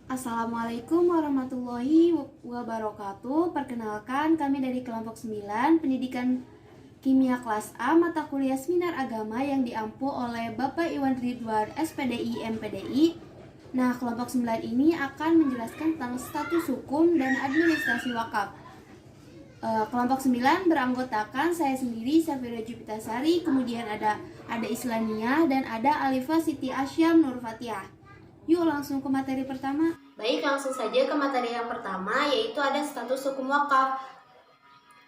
Assalamualaikum warahmatullahi wabarakatuh. Perkenalkan, kami dari kelompok 9 Pendidikan Kimia kelas A mata kuliah Seminar Agama yang diampu oleh Bapak Iwan Ridwan SPDI MPDI. Nah, kelompok 9 ini akan menjelaskan tentang status hukum dan administrasi wakaf. Kelompok 9 beranggotakan saya sendiri, Safira Jupitasari, kemudian ada Islania, dan ada Alifah Siti Asyam Nur Fatihah. Yuk langsung ke materi pertama. Baik, langsung saja ke materi yang pertama, yaitu ada status hukum wakaf.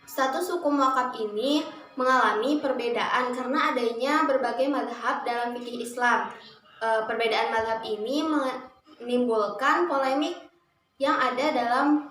Status hukum wakaf ini mengalami perbedaan karena adanya berbagai mazhab dalam fikih Islam. Perbedaan mazhab ini menimbulkan polemik yang ada dalam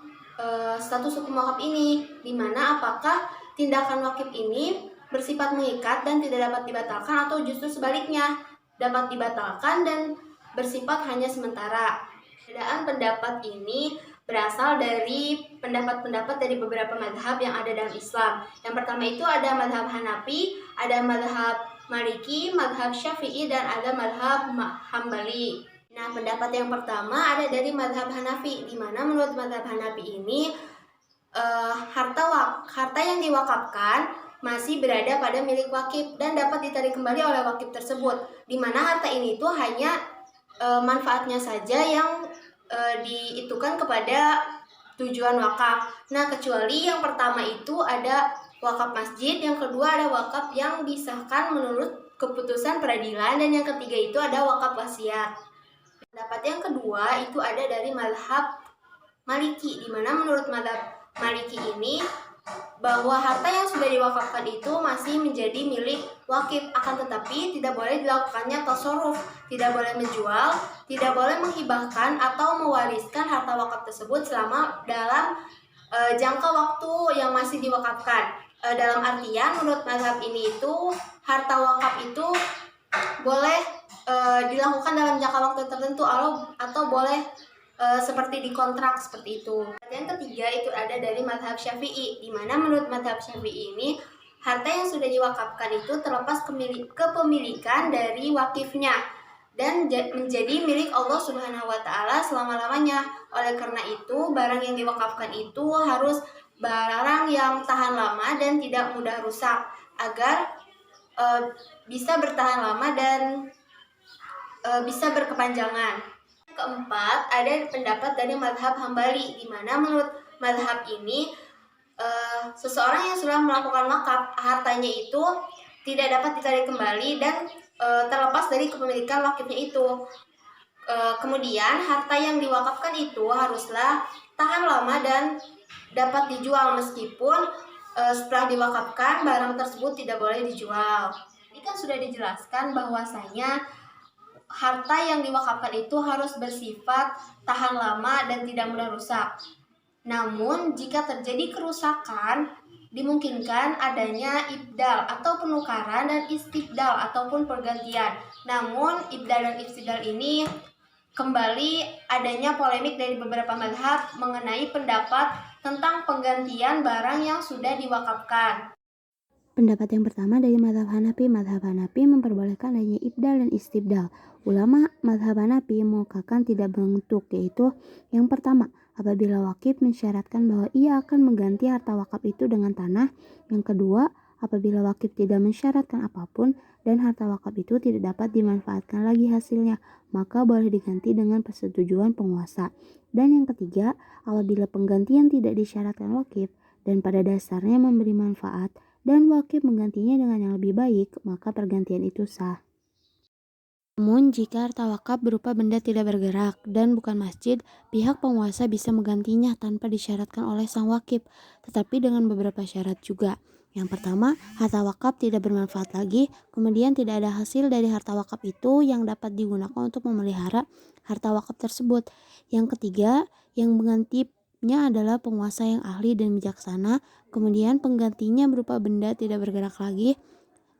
status hukum wakaf ini, di mana apakah tindakan wakif ini bersifat mengikat dan tidak dapat dibatalkan, atau justru sebaliknya dapat dibatalkan dan bersifat hanya sementara. Perbedaan pendapat ini berasal dari pendapat-pendapat dari beberapa mazhab yang ada dalam Islam. Yang pertama itu ada mazhab Hanafi, ada mazhab Maliki, mazhab Syafi'i, dan ada mazhab Hambali. Nah, pendapat yang pertama ada dari mazhab Hanafi, di mana menurut mazhab Hanafi ini harta yang diwakafkan masih berada pada milik wakif dan dapat ditarik kembali oleh wakif tersebut, di mana harta ini tuh hanya manfaatnya saja yang diitukan kepada tujuan wakaf. Nah, kecuali yang pertama itu ada wakaf masjid, yang kedua ada wakaf yang disahkan menurut keputusan peradilan, dan yang ketiga itu ada wakaf wasiat. Pendapat yang kedua itu ada dari mazhab Maliki, di mana menurut mazhab Maliki ini bahwa harta yang sudah diwakafkan itu masih menjadi milik wakif, akan tetapi tidak boleh dilakukannya tasarruf, tidak boleh menjual, tidak boleh menghibahkan atau mewariskan harta wakaf tersebut selama dalam jangka waktu yang masih diwakafkan. Dalam artian menurut mazhab ini itu harta wakaf itu boleh dilakukan dalam jangka waktu tertentu atau boleh seperti dikontrak seperti itu. Yang ketiga itu ada dari mazhab Syafi'i, di mana menurut mazhab Syafi'i ini harta yang sudah diwakafkan itu terlepas kepemilikan dari wakifnya dan menjadi milik Allah Subhanahu wa taala selama-lamanya. Oleh karena itu, barang yang diwakafkan itu harus barang yang tahan lama dan tidak mudah rusak agar bisa bertahan lama dan bisa berkepanjangan. Keempat, ada pendapat dari mazhab Hambali, di mana menurut mazhab ini seseorang yang sudah melakukan wakaf, hartanya itu tidak dapat ditarik kembali dan terlepas dari kepemilikan wakifnya itu. Kemudian harta yang diwakafkan itu haruslah tahan lama dan dapat dijual, meskipun setelah diwakafkan barang tersebut tidak boleh dijual. Ini kan sudah dijelaskan bahwasanya harta yang diwakafkan itu harus bersifat tahan lama dan tidak mudah rusak. Namun, jika terjadi kerusakan, dimungkinkan adanya ibdal atau penukaran dan istibdal ataupun pergantian. Namun, ibdal dan istibdal ini kembali adanya polemik dari beberapa mazhab mengenai pendapat tentang penggantian barang yang sudah diwakafkan. Pendapat yang pertama dari mazhab Hanafi. Mazhab Hanafi memperbolehkan adanya ibdal dan istibdal. Ulama mazhab Hanafi mengukakan tidak bentuk, yaitu yang pertama, apabila wakif mensyaratkan bahwa ia akan mengganti harta wakaf itu dengan tanah. Yang kedua, apabila wakif tidak mensyaratkan apapun dan harta wakaf itu tidak dapat dimanfaatkan lagi hasilnya, maka boleh diganti dengan persetujuan penguasa. Dan yang ketiga, apabila penggantian tidak disyaratkan wakif dan pada dasarnya memberi manfaat dan wakif menggantinya dengan yang lebih baik, maka pergantian itu sah. Namun, jika harta wakaf berupa benda tidak bergerak dan bukan masjid, pihak penguasa bisa menggantinya tanpa disyaratkan oleh sang wakif, tetapi dengan beberapa syarat juga. Yang pertama, harta wakaf tidak bermanfaat lagi, kemudian tidak ada hasil dari harta wakaf itu yang dapat digunakan untuk memelihara harta wakaf tersebut. Yang ketiga, yang menggantinya adalah penguasa yang ahli dan bijaksana, kemudian penggantinya berupa benda tidak bergerak lagi,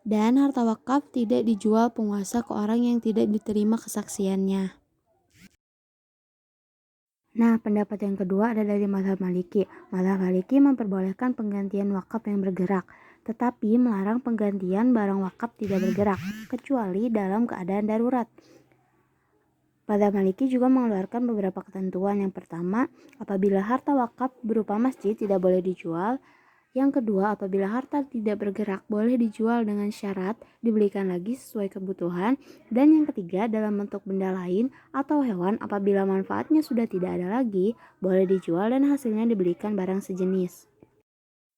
dan harta wakaf tidak dijual penguasa ke orang yang tidak diterima kesaksiannya. Nah, pendapat yang kedua ada dari mazhab Maliki. Mazhab Maliki memperbolehkan penggantian wakaf yang bergerak, tetapi melarang penggantian barang wakaf tidak bergerak, kecuali dalam keadaan darurat. Pendapat yang ketiga ada dari mazhab Syafi'i. Mazhab Syafi'i memperbolehkan penggantian barang wakaf yang bergerak, tetapi melarang penggantian barang wakaf tidak bergerak, kecuali dalam keadaan darurat. Pendapat yang keempat ada dari mazhab Hanafi. Mazhab Hanafi memperbolehkan penggantian wakaf yang bergerak, tetapi melarang penggantian barang wakaf tidak bergerak, kecuali dalam keadaan darurat. Mazhab Maliki juga mengeluarkan beberapa ketentuan. Yang pertama, apabila harta wakaf berupa masjid tidak boleh dijual. Yang kedua, apabila harta tidak bergerak boleh dijual dengan syarat dibelikan lagi sesuai kebutuhan. Dan yang ketiga, dalam bentuk benda lain atau hewan apabila manfaatnya sudah tidak ada lagi, boleh dijual dan hasilnya dibelikan barang sejenis.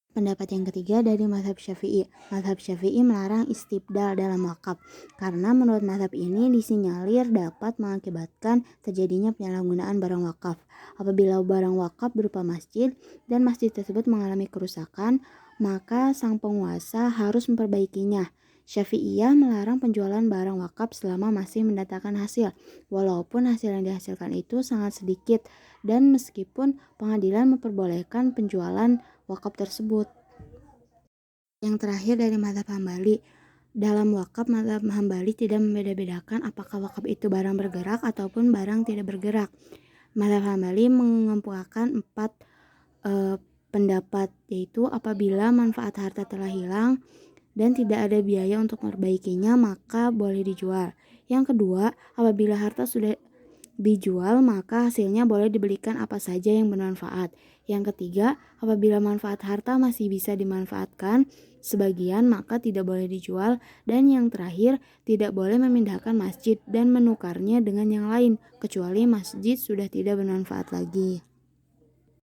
Pendapat yang ketiga dari mazhab Syafi'i. Mazhab Syafi'i melarang istibdal dalam wakaf karena menurut mazhab ini disinyalir dapat mengakibatkan terjadinya penyalahgunaan barang wakaf. Apabila barang wakaf berupa masjid dan masjid tersebut mengalami kerusakan, maka sang penguasa harus memperbaikinya. Syafi'iyah melarang penjualan barang wakaf selama masih mendatangkan hasil, walaupun hasil yang dihasilkan itu sangat sedikit, dan meskipun pengadilan memperbolehkan penjualan wakaf tersebut. Yang terakhir dari mazhab Hambali. Dalam wakaf, mazhab Hambali tidak membeda-bedakan apakah wakaf itu barang bergerak ataupun barang tidak bergerak. Mazhab Hambali mengemukakan 4 pendapat, yaitu apabila manfaat harta telah hilang dan tidak ada biaya untuk memperbaikinya, maka boleh dijual. Yang kedua, apabila harta sudah dijual, maka hasilnya boleh dibelikan apa saja yang bermanfaat. Yang ketiga, apabila manfaat harta masih bisa dimanfaatkan sebagian, maka tidak boleh dijual. Dan yang terakhir, tidak boleh memindahkan masjid dan menukarnya dengan yang lain, kecuali masjid sudah tidak bermanfaat lagi.